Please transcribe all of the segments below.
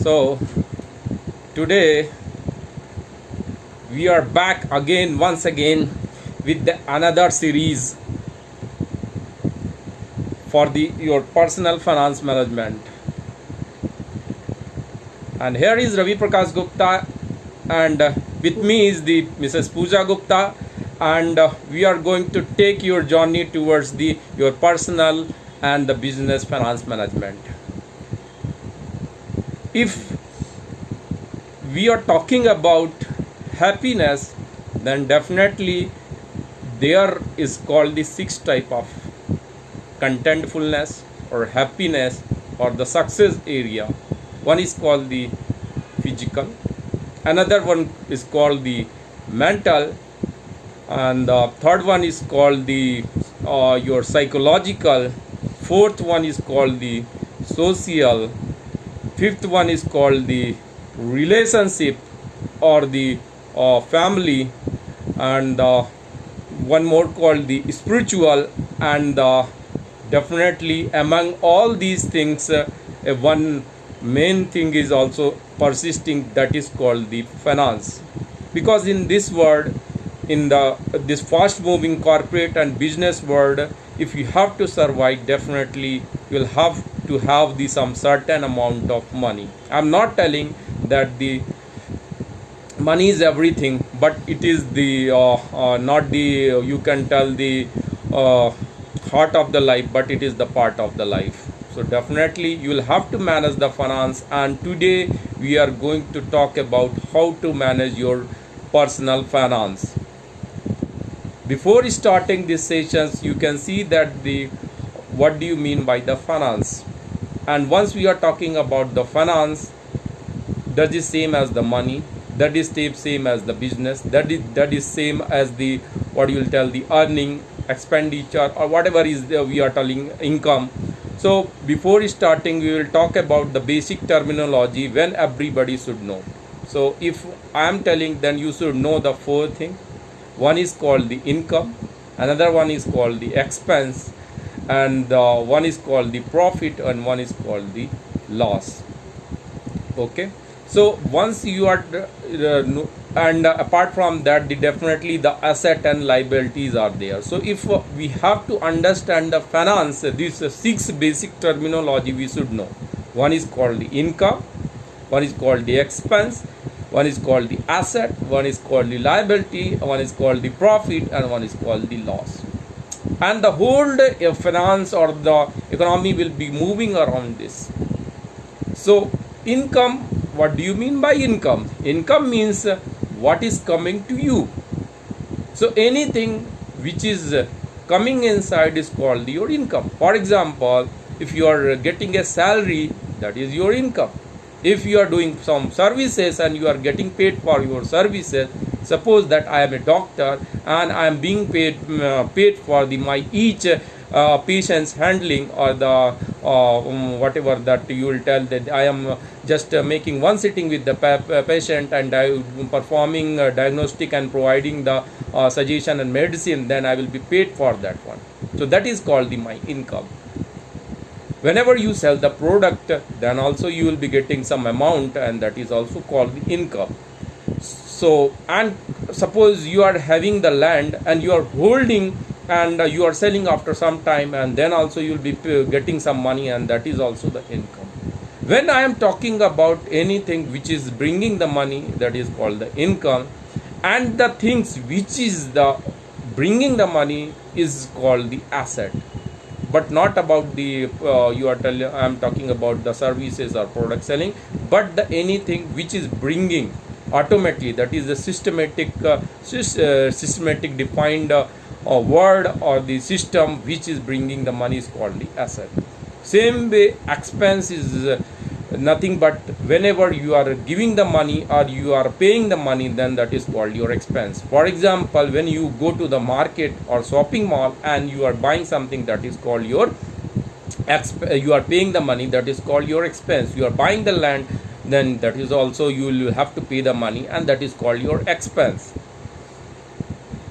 So today we are back again once again with another series for your personal finance management. And here is Ravi Prakash Gupta, and with me is the Mrs. Pooja Gupta, and we are going to take your journey towards your personal and the business finance management. If we are talking about happiness, then definitely there is called the sixth type of contentfulness or happiness or the success area. One is called the physical, another one is called the mental, and the third one is called the your psychological, fourth one is called the social, fifth one is called the relationship or the family, and one more called the spiritual, and definitely among all these things one main thing is also persisting, that is called the finance. Because in this world, in this fast moving corporate and business world, if you have to survive, definitely you will have to have some certain amount of money. I'm not telling that the money is everything, but it is the not the you can tell the heart of the life, but it is the part of the life. So definitely you will have to manage the finance, and today we are going to talk about how to manage your personal finance. Before starting these sessions, you can see that what do you mean by the finance. And once we are talking about the finance, that is same as the money, that is same as the business, that is same as the what you will tell the earning, expenditure, or whatever is we are telling income. So before starting, we will talk about the basic terminology when everybody should know. So if I am telling, then you should know the four things. One is called the income, another one is called the expense, and one is called the profit, and one is called the loss. Okay, so once you are and apart from that, definitely the asset and liabilities are there. So if we have to understand the finance, these six basic terminology we should know. One is called the income, one is called the expense, one is called the asset, one is called the liability, one is called the profit, and one is called the loss. And the whole finance or the economy will be moving around this. So income, what do you mean by income? Income means what is coming to you. So anything which is coming inside is called your income. For example, if you are getting a salary, that is your income. If you are doing some services and you are getting paid for your services, suppose that I am a doctor and I am being paid for my each patient's handling, or the whatever that you will tell that I am just making one sitting with the patient, and I am performing diagnostic and providing the suggestion and medicine, then I will be paid for that one. So that is called my income. Whenever you sell the product, then also you will be getting some amount, and that is also called the income. So, and suppose you are having the land and you are holding, and you are selling after some time, and then also you will be getting some money, and that is also the income. When I am talking about anything which is bringing the money, that is called the income, and the things which is the bringing the money is called the asset. But not about the I am talking about the services or product selling, but the anything which is bringing automatically, that is the systematic defined word or the system which is bringing the money is called the asset. Same way, expense is nothing but whenever you are giving the money or you are paying the money, then that is called your expense. For example, when you go to the market or shopping mall and you are buying something, that is called your you are paying the money, that is called your expense. You are buying the land, then that is also you will have to pay the money, and that is called your expense.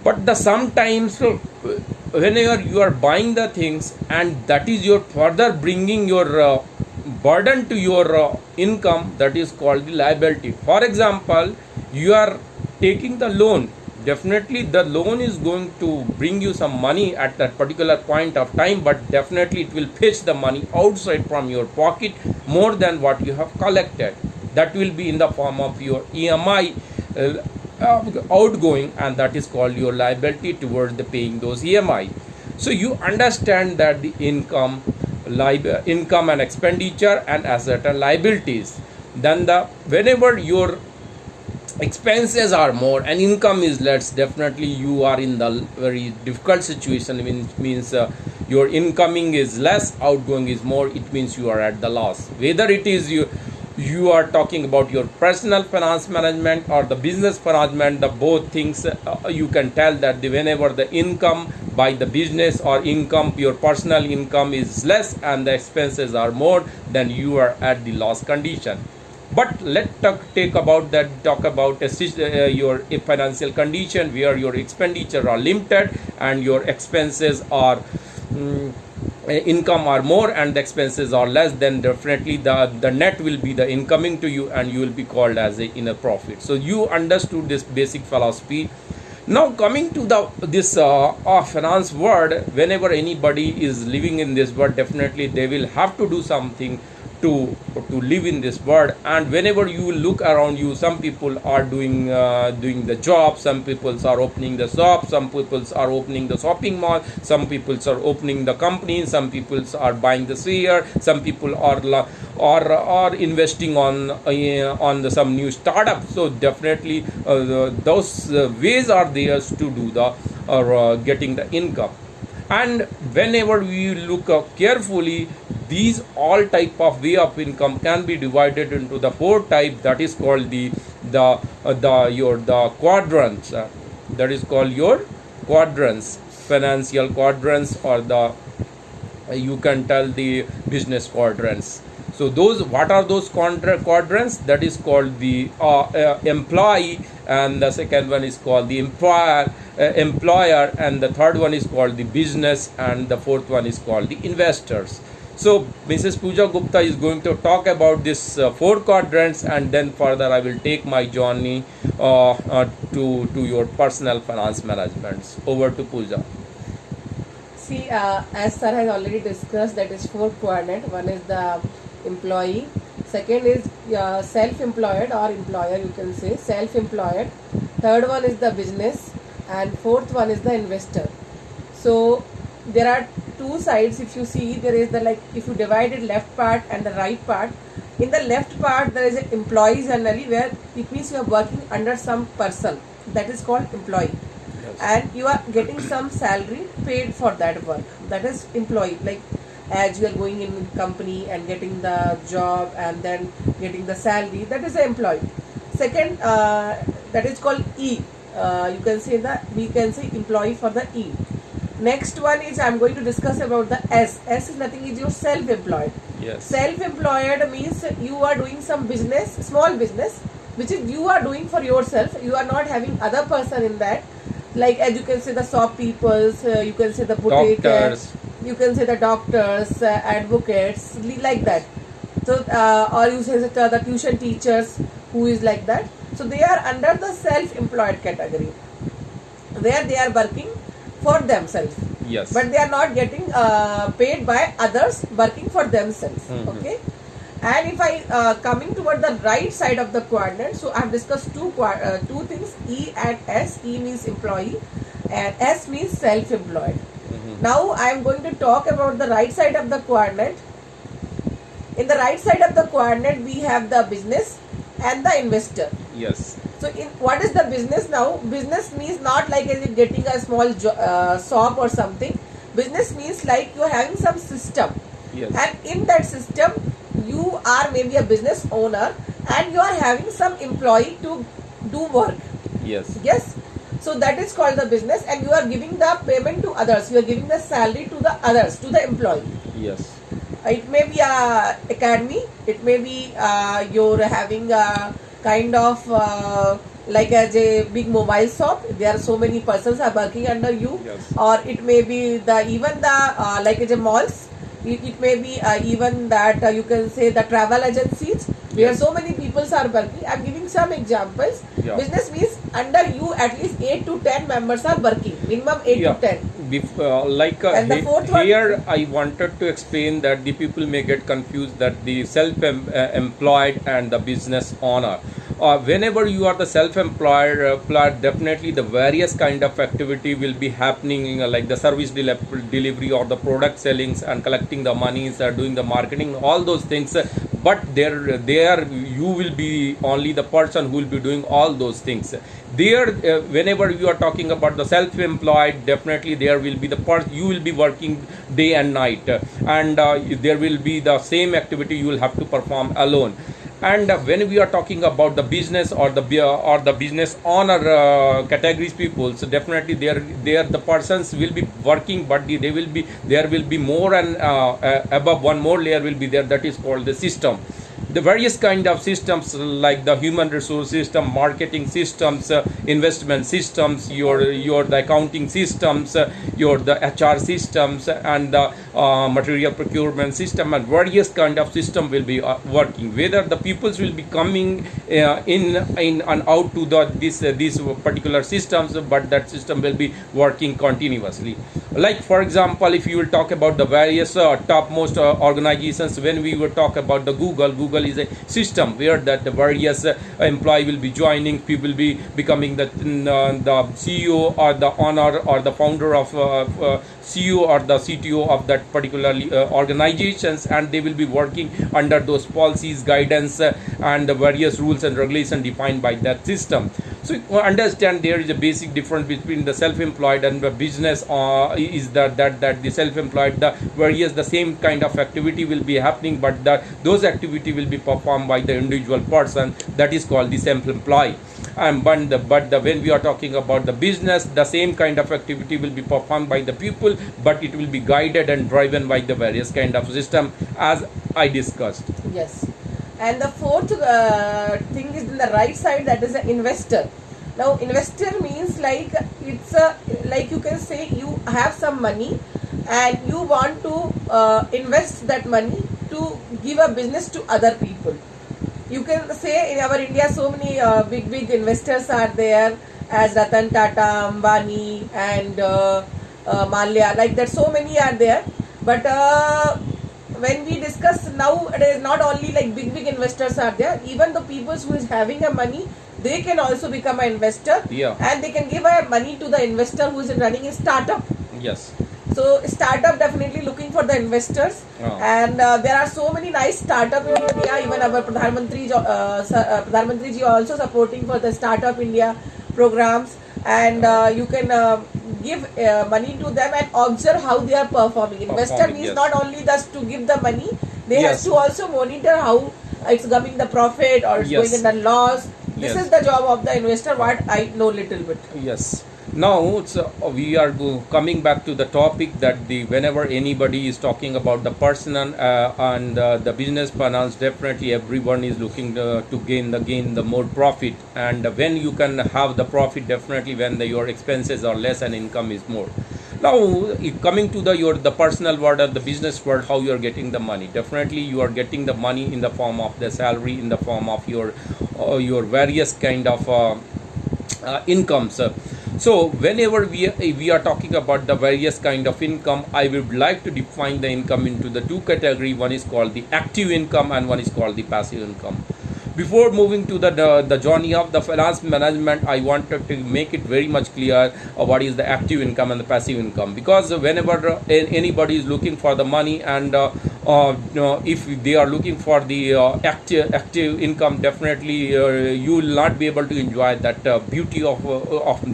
But the sometimes whenever you are buying the things, and that is your further bringing your burden to your income, that is called the liability. For example, you are taking the loan. Definitely the loan is going to bring you some money at that particular point of time, but definitely it will fetch the money outside from your pocket more than what you have collected. That will be in the form of your EMI outgoing, and that is called your liability towards the paying those EMI. So you understand that the income and expenditure and asset and liabilities. Then whenever your expenses are more and income is less, definitely you are in the very difficult situation. Means your incoming is less, outgoing is more, it means you are at the loss. Whether it is you are talking about your personal finance management or the business management, the both things, you can tell that whenever the income by the business or income, your personal income is less and the expenses are more, then you are at the loss condition. But let's talk about your financial condition where your expenditure are limited and your expenses are income are more and the expenses are less. Then definitely the net will be the incoming to you and you will be called as a inner profit. So you understood this basic philosophy. Now coming to this finance world, whenever anybody is living in this world, definitely they will have to do something to live in this world. And whenever you look around you, some people are doing the job, some people are opening the shop, some people are opening the shopping mall, some people are opening the company, some people are buying the share, some people are investing on some new startup. So definitely those ways are there to do getting the income. And whenever we look carefully, these all type of way of income can be divided into the four type, that is called the quadrants. That is called your quadrants, financial quadrants, or you can tell the business quadrants. So what are those quadrants? That is called the employee, and the second one is called the employer, and the third one is called the business, and the fourth one is called the investors. So Mrs. Pooja Gupta is going to talk about this four quadrants, and then further I will take my journey to your personal finance management. Over to Pooja. See, as sir has already discussed, that is four quadrant. One is the employee, second is self-employed or employer, you can say self-employed, third one is the business, and fourth one is the investor. So there are two sides. If you see, there is if you divide it left part and the right part, in the left part there is an employee generally, where it means you are working under some person, that is called employee. Yes. And you are getting some salary paid for that work, that is employee. Like as you are going in company and getting the job and then getting the salary, that is the employee. Second, that is called E. You can say we can say employee for the E. Next one is I am going to discuss about the S. S is nothing, is your self-employed. Yes. Self-employed means you are doing some business, small business, which is you are doing for yourself. You are not having other person in that. Like as you can say the shop peoples, you can say the doctors, you can say the doctors, advocates, like that. So or you say the tuition teachers, who is like that. So they are under the self-employed category, where they are working for themselves. Yes. But they are not getting paid by others, working for themselves. Mm-hmm. Okay. And if I coming toward the right side of the quadrant, so I have discussed two things, E and S. E means employee and S means self-employed. Mm-hmm. Now I am going to talk about the right side of the quadrant. In the right side of the quadrant, we have the business and the investor. Yes. So what is the business now? Business means not like as if getting a small shop or something. Business means like you are having some system. Yes. And in that system, you are maybe a business owner and you are having some employee to do work. Yes. Yes. So that is called the business, and you are giving the payment to others. You are giving the salary to the others, to the employee. Yes. It may be a academy. It may be you're having a kind of like as a big mobile shop. There are so many persons are working under you. Yes. Or it may be even the like as a malls. It may be even that you can say the travel agencies where Yes. so many people are working. I'm giving some examples. Yeah. Business means under you at least 8 to 10 members are working, minimum 8 Yeah. to 10. And the fourth one- Here I wanted to explain that the people may get confused that the self-employed and the business owner. Whenever you are the self-employed, definitely the various kind of activity will be happening, like the service delivery or the product sellings and collecting the monies, doing the marketing, all those things. But there you will be only the person who will be doing all those things. There, whenever you are talking about the self-employed, definitely there will be the part you will be working day and night, and there will be the same activity you will have to perform alone. And when we are talking about the business or the business owner categories people, so definitely there the persons will be working, but they will be there will be more, and above one more layer will be there, that is called the system. The various kind of systems like the human resource system, marketing systems, investment systems, your the accounting systems, your the HR systems, and the material procurement system, and various kind of system will be working. Whether the pupils will be coming in and out to the these particular systems, but that system will be working continuously. Like for example, if you will talk about the various topmost organizations, when we will talk about the Google is a system where that the various employee will be joining, people will be becoming the CEO or the owner or the founder of CEO or the CTO of that particular organizations, and they will be working under those policies, guidance, and the various rules and regulations defined by that system. So you understand there is a basic difference between the self-employed and the business. Is that the self-employed, the various the same kind of activity will be happening, but those activity will be performed by the individual person, that is called the self-employed. And when we are talking about the business, the same kind of activity will be performed by the people, but it will be guided and driven by the various kind of system as I discussed. Yes. And the fourth thing is in the right side, that is an investor. Now, investor means like it's a, like you can say you have some money and you want to invest that money to give a business to other people. You can say in our India so many big investors are there, as Ratan Tata, Ambani, and Malia, like that. So many are there, but when we discuss nowadays, not only like big investors are there, even the people who is having a money, they can also become an investor. Yeah. And they can give a money to the investor who is running a startup. Yes. So startup definitely looking for the investors. And there are so many nice startup in India. Even our Pradhan Mantri ji also supporting for the Startup India programs, and you can give money to them and observe how they are performing. Investor means yes. not only just to give the money, they Yes. have to also monitor how it's coming the profit or it's Yes. going in the loss. This Yes. is the job of the investor, what I know little bit. Yes. Now we are coming back to the topic that whenever anybody is talking about the personal and the business finance, definitely everyone is looking to gain the more profit. And when you can have the profit, definitely when your expenses are less and income is more. Now, coming to the personal world or the business world, how you are getting the money? Definitely, you are getting the money in the form of the salary, in the form of your various kind of incomes. So whenever we are talking about the various kind of income, I would like to define the income into the two category. One is called the active income and one is called the passive income. Before moving to the journey of the finance management, I wanted to make it very much clear what is the active income and the passive income, because whenever anybody is looking for the money, and if they are looking for the active income, definitely you will not be able to enjoy that beauty of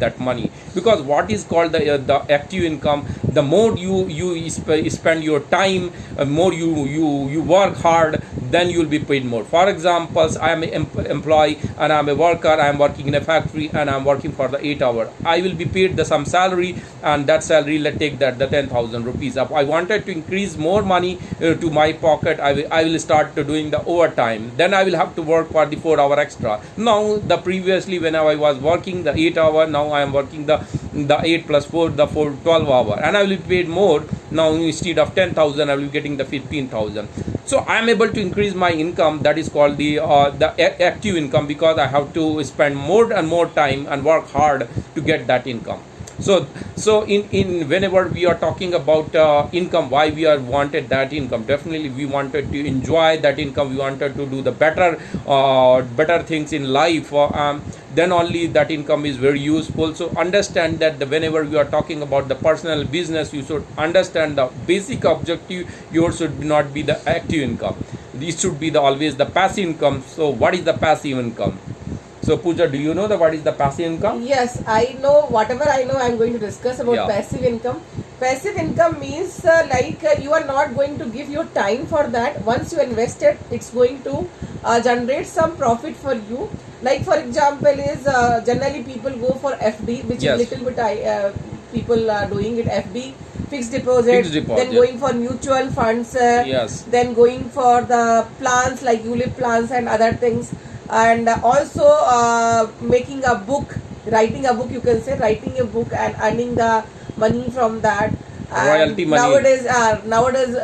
that money, because what is called the active income, the more you spend your time, more you work hard, then you will be paid more. For example, I am an employee and I am a worker, I am working in a factory and I am working for the 8 hour. I will be paid some salary, and that salary, let's take that the 10,000 rupees. If I wanted to increase more money to my pocket, I will start doing the overtime. Then I will have to work for the 4 hour extra. Now the previously when I was working the 8 hour, now I am working the 8 plus 4, the 12 hour, and I will be paid more. Now instead of 10,000, I will be getting the 15,000. So I am able to increase my income. That is called the active income, because I have to spend more and more time and work hard to get that income. So in whenever we are talking about income, why we are wanted that income, definitely we wanted to enjoy that income, we wanted to do the better things in life, then only that income is very useful. So understand that whenever you are talking about the personal business, you should understand the basic objective. Yours should not be the active income, this should be always the passive income. So what is the passive income? So Pooja, do you know what is the passive income? Yes, I know. Whatever I know, I'm going to discuss about Yeah. passive income. Passive income means you are not going to give your time for that. Once you invest it, it's going to generate some profit for you. Like for example, is generally people go for FD, which Yes. is little bit people are doing it. FD, fixed deposit, Fixed deposit. then going for mutual funds, Yes. then going for the plans like ULIP plans and other things, and also making a book, writing a book, you can say, writing a book and earning the money from that. And Royalty money. Nowadays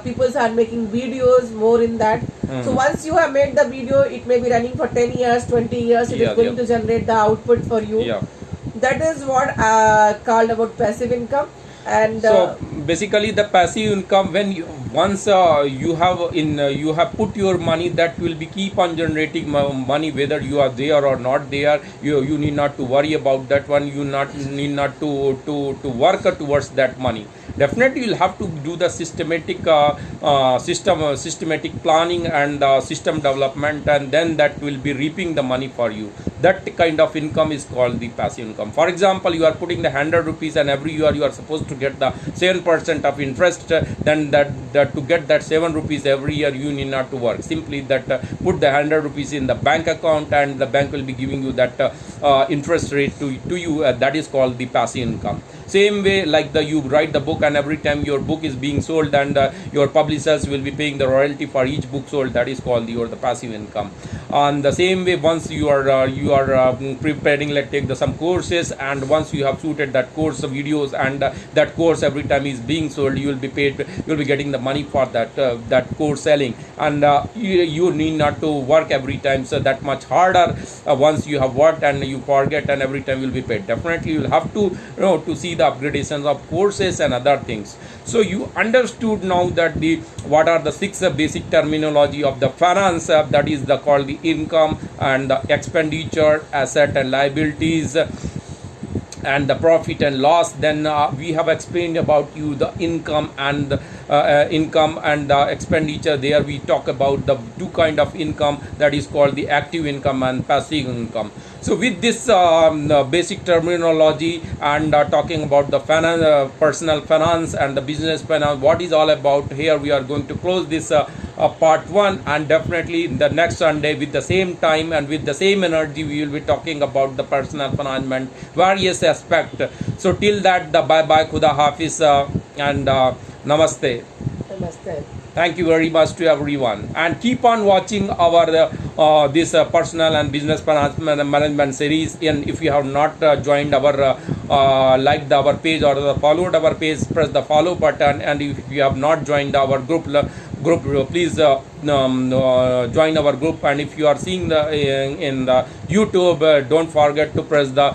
people are making videos more in that. So once you have made the video, it may be running for 10 years, 20 years, it Yeah, is going yeah. to generate the output for you. Yeah. That is what called about passive income. And So basically the passive income, when you, once you have put your money, that will be keep on generating money whether you are there or not there. You need not to worry about that one. You need not to work towards that money. Definitely you'll have to do the systematic planning and system development, and then that will be reaping the money for you. That kind of income is called the passive income. For example, you are putting the 100 rupees, and every year you are supposed to get the 7% of interest. Then that to get that 7 rupees every year, you need not to work. Simply that put the 100 rupees in the bank account, and the bank will be giving you that interest rate to you. That is called the passive income. Same way, like you write the book, and every time your book is being sold, and your publishers will be paying the royalty for each book sold. That is called the passive income. On the same way, once you are preparing, like take some courses, and once you have shooted that course videos, and that course every time is being sold, you will be paid. You will be getting the money for that course selling, and you need not to work every time. So that much harder. Once you have worked and you forget, and every time you will be paid. Definitely you will have to see the upgradations of courses and other things. So you understood now that what are the 6 basic terminology of the finance, that is called the income and the expenditure, asset and liabilities, and the profit and loss. Then we have explained about you the income and the expenditure. There we talk about the two kind of income, that is called the active income and passive income. So with this basic terminology, and talking about the finance, personal finance and the business finance, what is all about, here we are going to close this part 1, and definitely the next Sunday with the same time and with the same energy we will be talking about the personal finance various aspect. So till that, the bye bye, Khuda Hafiz, and namaste. Namaste. Thank you very much to everyone, and keep on watching our this personal and business finance management series. And if you have not joined our liked our page or followed our page, press the follow button. And if you have not joined our group, please join our group. And if you are seeing in the YouTube, don't forget to press the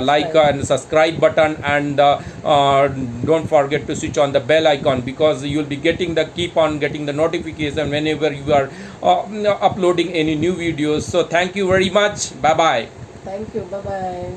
like and subscribe button, and don't forget to switch on the bell icon, because you will be keep on getting the notification whenever you are uploading any new videos. So thank you very much. Bye bye. Thank you. Bye bye.